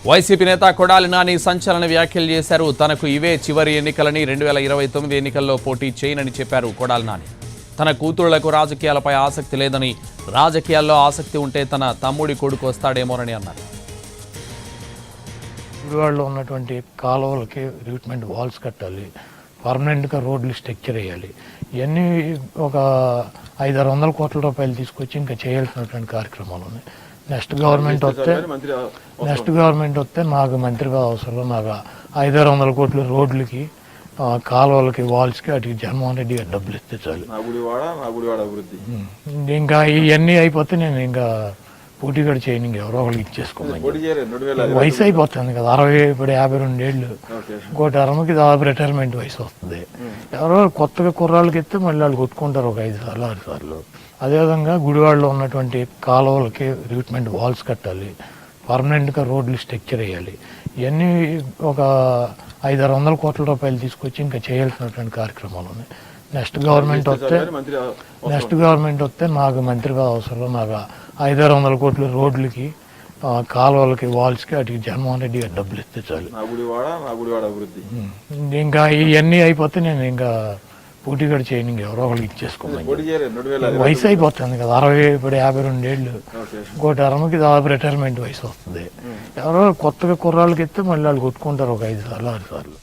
YCP నేత కొడాలి నాని సంచలన వ్యాఖ్యలు చేశారు. తనకు ఇవే చివరి ఎన్నికలని 2029 ఎన్నికల్లో పోటీ చేయనని చెప్పారు కొడాలి నాని. తన కూతుళ్లకు రాజకీయాలపై ఆసక్తి లేదని, రాజకీయాల్లో ఆసక్తి ఉంటే తన తమ్ముడి కొడుకు వస్తాడేమోనని అన్నారు. గుడివాడలో ఉన్నటువంటి కాలువలకి రిక్రూట్మెంట్ వాల్స్ కట్టాలి, పర్మనెంట్గా రోడ్లు స్ట్రక్చర్ వేయాలి. ఇవన్నీ ఒక 500-600 కోట్ల రూపాయలు తీసుకొచ్చి ఇంకా చేయాల్సినటువంటి కార్యక్రమాలు ఉన్నాయి. నెక్స్ట్ గవర్నమెంట్ వస్తే నాకు మంత్రిగా అవసరం. నాకు 500-600 కోట్ల రోడ్లకి, కాలువలకి, వాల్స్కి వాటికి జగన్మోహన్ రెడ్డి గారు డబ్బులు ఇస్తే చాలు. ఇంకా ఇవన్నీ అయిపోతే నేను ఇంకా పోటీ కూడా చేయను, ఇంకెవరో ఒకరికి ఇచ్చేసుకోమని. వయసు అయిపోతుంది కదా, 60, ఇప్పుడు 52 ఏళ్ళు. ఇంకో టర్మ్కి దాదాపు రిటైర్మెంట్ వయసు వస్తుంది. ఎవరో కొత్తగా కుర్రాళ్ళకి ఇస్తే మళ్ళీ వాళ్ళు కొట్టుకుంటారు ఒక 5 సార్లు 6 సార్లు. అదేవిధంగా గుడివాడలో ఉన్నటువంటి కాలువలకి రిక్రూట్మెంట్ వాల్స్ కట్టాలి, పర్మనెంట్గా రోడ్లు స్ట్రక్చర్ వేయాలి. ఇవన్నీ ఒక 500-600 కోట్ల రూపాయలు తీసుకొచ్చి ఇంకా చేయాల్సినటువంటి కార్యక్రమాలు ఉన్నాయి. నెక్స్ట్ గవర్నమెంట్ వస్తే నాకు మంత్రిగా అవసరం. నాకు 500-600 కోట్ల రోడ్లకి, కాలువలకి, వాల్స్కి వాటికి జగన్మోహన్ రెడ్డి గారు డబ్బులు ఇస్తే చాలు. ఇంకా ఇవన్నీ అయిపోతే నేను ఇంకా పోటీ కూడా చేయను, ఇంకెవరో ఒకరికి ఇచ్చేసుకోమని. వయసు అయిపోతుంది కదా, 60, ఇప్పుడు 52 ఏళ్ళు. ఇంకో టర్మ్కి దాదాపు రిటైర్మెంట్ వయసు వస్తుంది. ఎవరో కొత్తగా కుర్రాళ్ళకి ఇస్తే మళ్ళీ వాళ్ళు కొట్టుకుంటారు ఒక 5 సార్లు 6 సార్లు.